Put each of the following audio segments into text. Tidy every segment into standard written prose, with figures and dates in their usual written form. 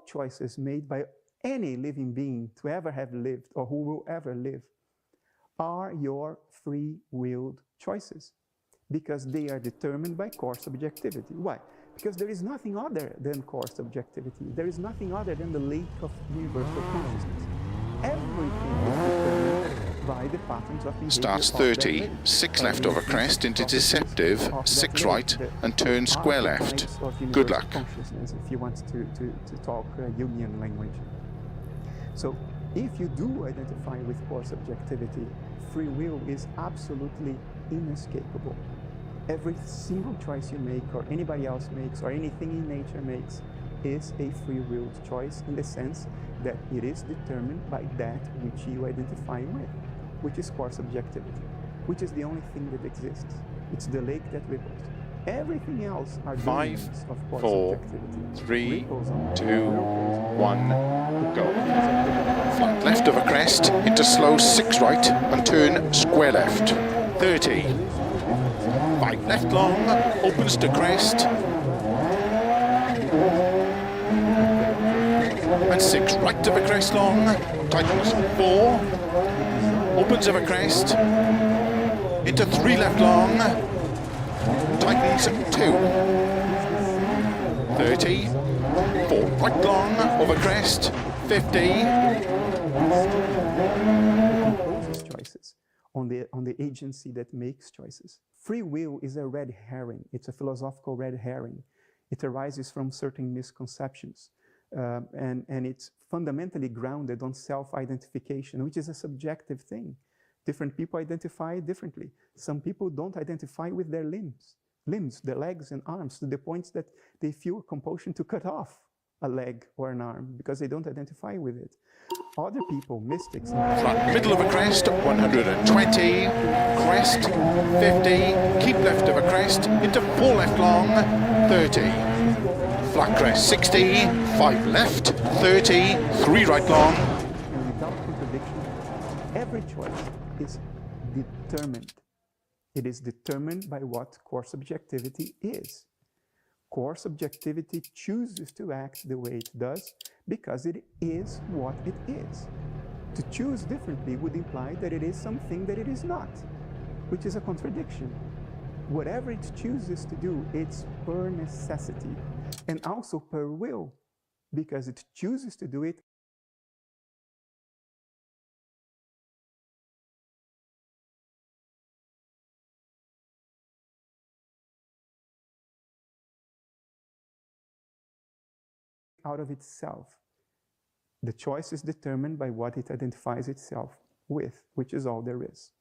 choices made by any living being to ever have lived or who will ever live are your free-willed choices, because they are determined by core subjectivity. Why? Because there is nothing other than core subjectivity. There is nothing other than the lake of universal consciousness. Everything is determined by the patterns of behavior. Starts 30, 6 left over crest into deceptive, 6 right, and turn square left. Good luck. Consciousness, if you want to talk Jungian language. So, if you do identify with core subjectivity, free will is absolutely inescapable. Every single choice you make, or anybody else makes, or anything in nature makes, is a free-willed choice in the sense that it is determined by that which you identify with, which is core subjectivity, which is the only thing that exists. It's the lake that ripples. Everything else are 5, of core 4, subjectivity. 3, 2, 1, go. Flat left over crest into slow 6 right and turn square left. 30. 5 left long, opens to crest. And 6 right over crest long, tightens 4, opens over crest, into 3 left long, tightens 2, 30, 4 right long over crest, 50. Choices on the agency that makes choices. Free will is a red herring. It's a philosophical red herring. It arises from certain misconceptions. And it's fundamentally grounded on self-identification, which is a subjective thing. Different people identify differently. Some people don't identify with their limbs, their legs and arms, to the point that they feel compulsion to cut off a leg or an arm because they don't identify with it. Other people, mystics... Front middle of a crest, 120, crest, 50, keep left of a crest, into 4 left long, 30. Flat crest, 60, 5 left, 30, 3 right long. And without contradiction, every choice is determined. It is determined by what core subjectivity is. Core subjectivity chooses to act the way it does because it is what it is. To choose differently would imply that it is something that it is not, which is a contradiction. Whatever it chooses to do, it's per necessity and also per will, because it chooses to do it out of itself. The choice is determined by what it identifies itself with, which is all there is.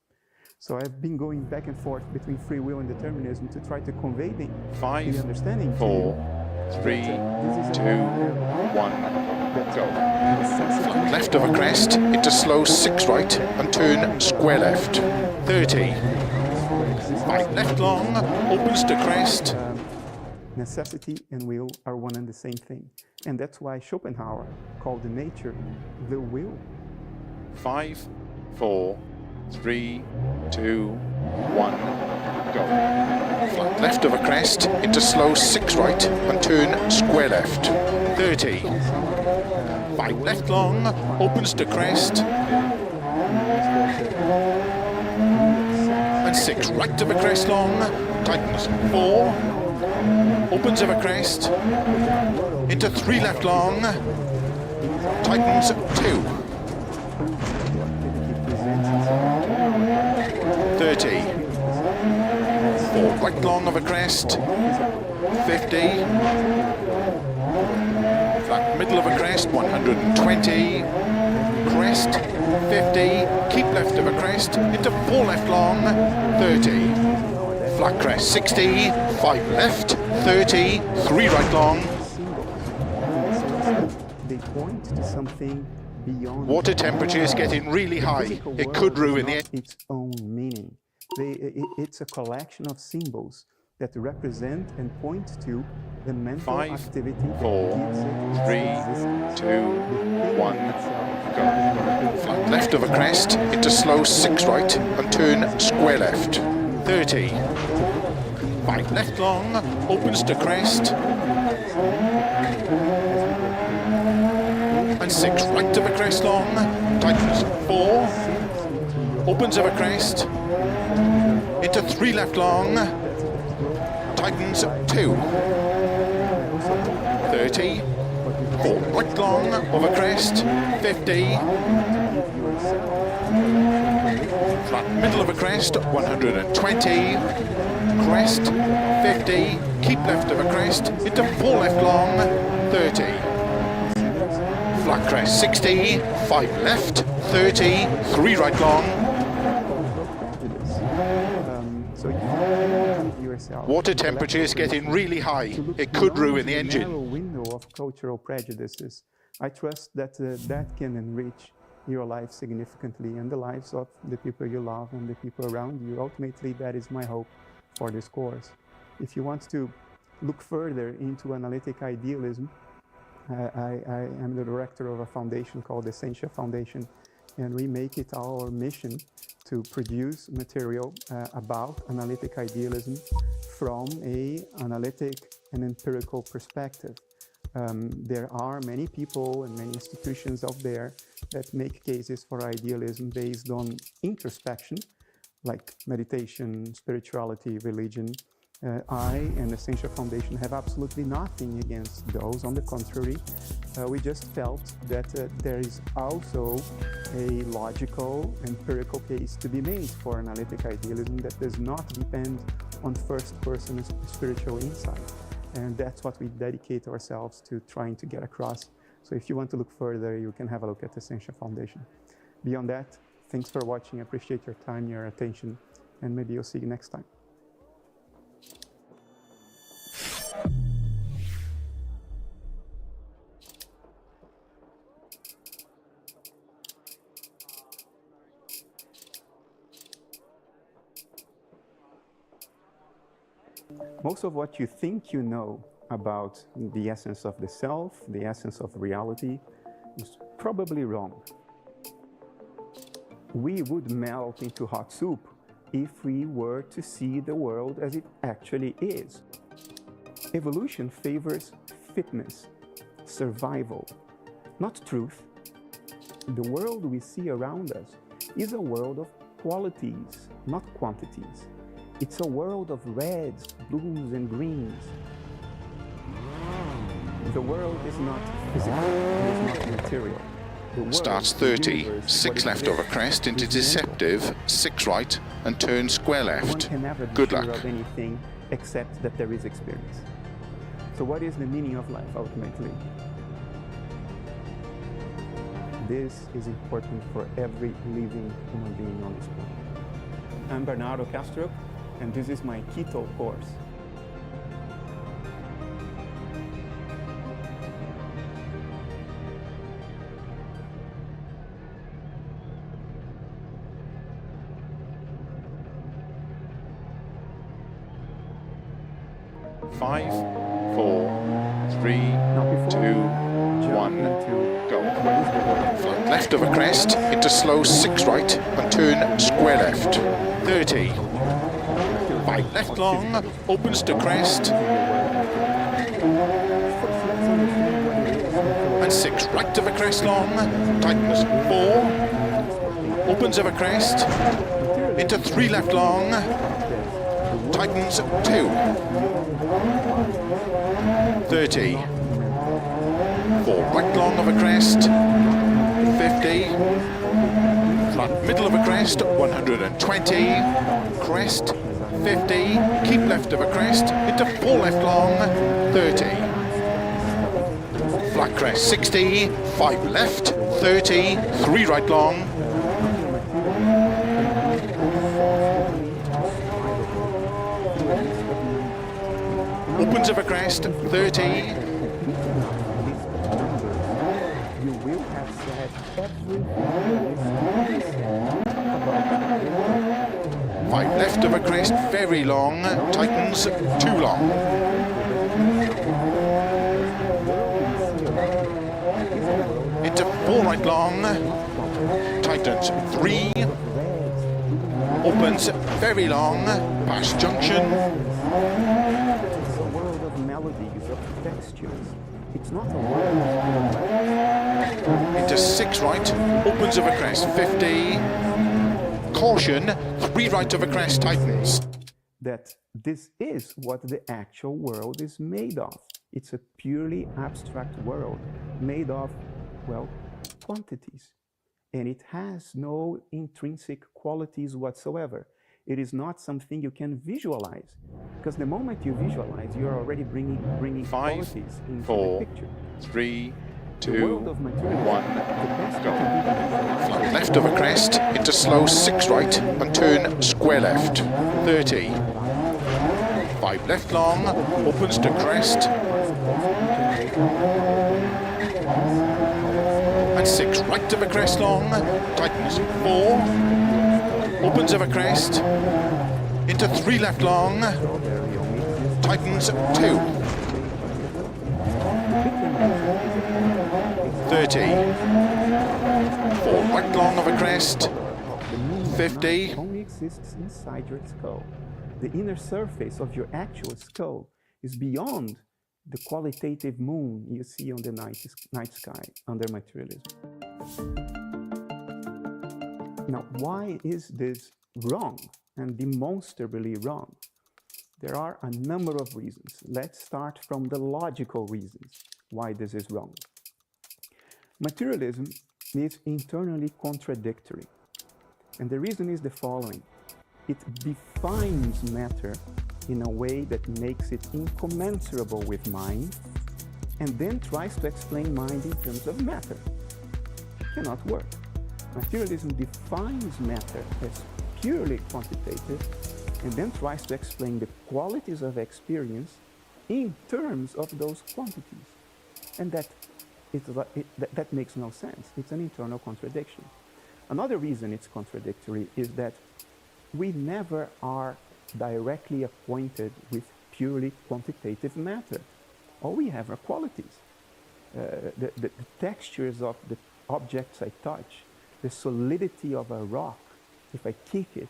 So I've been going back and forth between free will and determinism to try to convey the understanding 4, 3, 2, 1, go. Flat left of a crest, into slow 6 right and turn square left. 30. 5 left long, opens to crest. Necessity and will are one and the same thing. And that's why Schopenhauer called nature the will. 5, 4, 3, 2, 1, go. Flat left of a crest, into slow 6 right and turn square left. 30. 5 left long, opens to crest. And 6 right of a crest long, tightens 4. Opens of a crest, into 3 left long, tightens 2. 30. 4 right long of a crest, 50. Flat middle of a crest, 120. Crest, 50. Keep left of a crest, into 4 left long, 30. Flat crest, 60, 5 left, 30, 3 right long. They point to something beyond. Water temperature is getting really high. It could ruin its own meaning. It's a collection of symbols that represent and point to the mental 5, activity 4, 3, 2, 1, go. Flat left of a crest, into slow 6 right and turn square left. 30. 5 left long, opens to crest. 6 right of a crest long, tightens 4, opens of a crest, into 3 left long, tightens 2, 30, 4 right long of a crest, 50, flat middle of a crest, 120, crest, 50, keep left of a crest, into 4 left long, 30, flat crest, 60, 5 left, 30, 3 right long. Water temperature is getting really high. It could ruin the engine. Narrow window of cultural prejudices. I trust that that can enrich your life significantly and the lives of the people you love and the people around you. Ultimately, that is my hope for this course. If you want to look further into analytic idealism, I am the director of a foundation called the Essentia Foundation, and we make it our mission to produce material about analytic idealism from an analytic and empirical perspective. There are many people and many institutions out there that make cases for idealism based on introspection, like meditation, spirituality, religion. I and the Essentia Foundation have absolutely nothing against those. On the contrary, we just felt that there is also a logical, empirical case to be made for analytic idealism that does not depend on first-person spiritual insight. And that's what we dedicate ourselves to trying to get across. So if you want to look further, you can have a look at the Essentia Foundation. Beyond that, thanks for watching. I appreciate your time, your attention, and maybe I'll see you next time. Most of what you think you know about the essence of the self, the essence of reality, is probably wrong. We would melt into hot soup if we were to see the world as it actually is. Evolution favors fitness, survival, not truth. The world we see around us is a world of qualities, not quantities. It's a world of reds, blues, and greens. The world is not physical, it is not material. Starts 30, 6 left over crest into deceptive, 6 right, and turn square left. One can never be Good sure luck. of anything except that there is experience. So what is the meaning of life ultimately? This is important for every living human being on this planet. I'm Bernardo Castro, and this is my Keto course. Five, 4, 3, 2, 1, go. Flat left of a crest, into slow 6 right, and turn square left. 30. 5 left long, opens to crest. And 6 right of a crest long, tightens 4. Opens of a crest, into 3 left long, tightens 2. 30. 4 right long of a crest, 50. Flat middle of a crest, 120. Crest, 50. Keep left of a crest, into 4 left long, 30. Flat crest, 60. 5 left, 30. 3 right long. Opens of a crest, 30. Five left of a crest, very long, tightens, too long. Into 4 right long, tightens, 3. Opens, very long, past junction. It's a world of melodies, of textures. It's not a world of into 6 right, opens over crest, 50. Caution, 3 right over crest, tightens. That this is what the actual world is made of. It's a purely abstract world made of, well, quantities. And it has no intrinsic qualities whatsoever. It is not something you can visualize, because the moment you visualize, you're already bringing 5, qualities into 4, the picture. 3, The 2, world of materialism, 1, the best go. you can do to Flat left over crest, into slow 6 right, and turn square left, 30. 5 left long, opens to crest, and 6 right over crest long, tightens, 4, opens over crest, into 3 left long, tightens, 2. 30. 4 right long over crest, 50. only exists inside your skull. The inner surface of your actual skull is beyond the qualitative moon you see on the night sky under materialism. Now, why is this wrong and demonstrably wrong? There are a number of reasons. Let's start from the logical reasons why this is wrong. Materialism is internally contradictory. And the reason is the following. It defines matter in a way that makes it incommensurable with mind, and then tries to explain mind in terms of matter. It cannot work. Materialism defines matter as purely quantitative, and then tries to explain the qualities of experience in terms of those quantities. And that makes no sense. It's an internal contradiction. Another reason it's contradictory is that we never are directly acquainted with purely quantitative matter. All we have are qualities. The textures of the objects I touch, the solidity of a rock, if I kick it,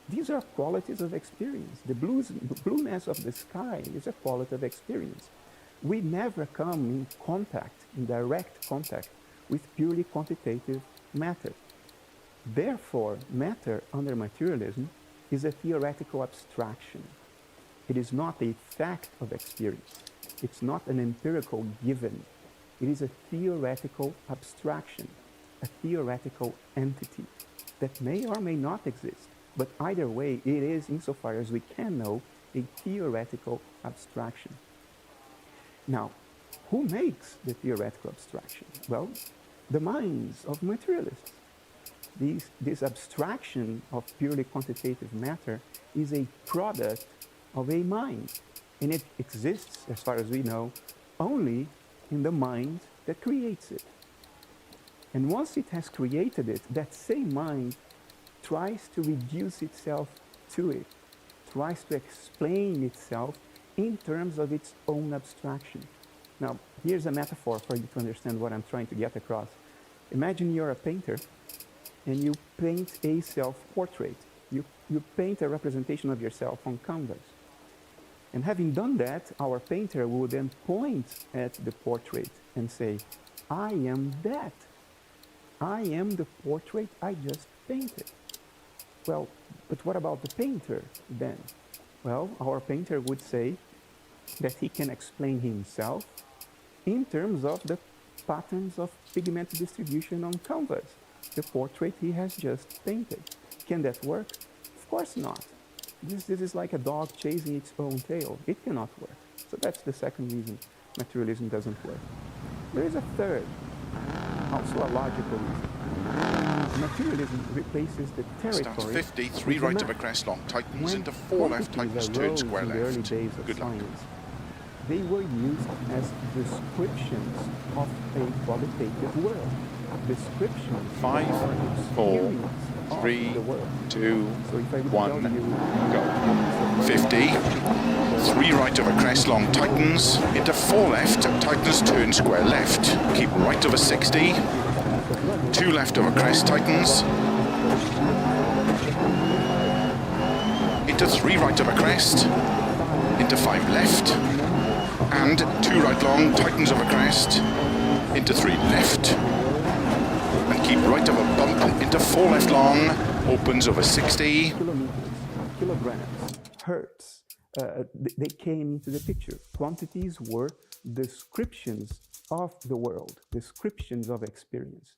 these are qualities of experience. The blueness of the sky is a quality of experience. We never come in contact, in direct contact, with purely quantitative matter. Therefore, matter under materialism is a theoretical abstraction. It is not a fact of experience. It's not an empirical given. It is a theoretical abstraction, a theoretical entity that may or may not exist. But either way, it is, insofar as we can know, a theoretical abstraction. Now, who makes the theoretical abstraction? Well, the minds of materialists. This abstraction of purely quantitative matter is a product of a mind, and it exists, as far as we know, only in the mind that creates it. And once it has created it, that same mind tries to reduce itself to it, tries to explain itself in terms of its own abstraction. Now, here's a metaphor for you to understand what I'm trying to get across. Imagine you're a painter, and you paint a self-portrait. You paint a representation of yourself on canvas. And having done that, our painter will then point at the portrait and say, I am that. I am the portrait I just painted. Well, but what about the painter then? Well, our painter would say that he can explain himself in terms of the patterns of pigment distribution on canvas, the portrait he has just painted. Can that work? Of course not. This is like a dog chasing its own tail. It cannot work. So that's the second reason materialism doesn't work. There is a third, also a logical reason. Materialism replaces the territory. Starts 50, 3 right over crest long, tightens into 4 left, tightens, turn square left. In the early left. days of Good luck. science, they were used as descriptions of a qualitative world. Descriptions 5, of 4, experience of 3, the world. 2, So if I would 1, tell you, go. 50, 3 right over crest long, tightens, into 4 left, tightens, turn square left. Keep right over 60, 2 left over crest, tightens, into 3 right over crest, into 5 left, and 2 right long, tightens over crest, into 3 left, and keep right of a bump into 4 left long, opens over 60. Kilometers, kilograms, hertz, they came into the picture. Quantities were descriptions of the world, descriptions of experience.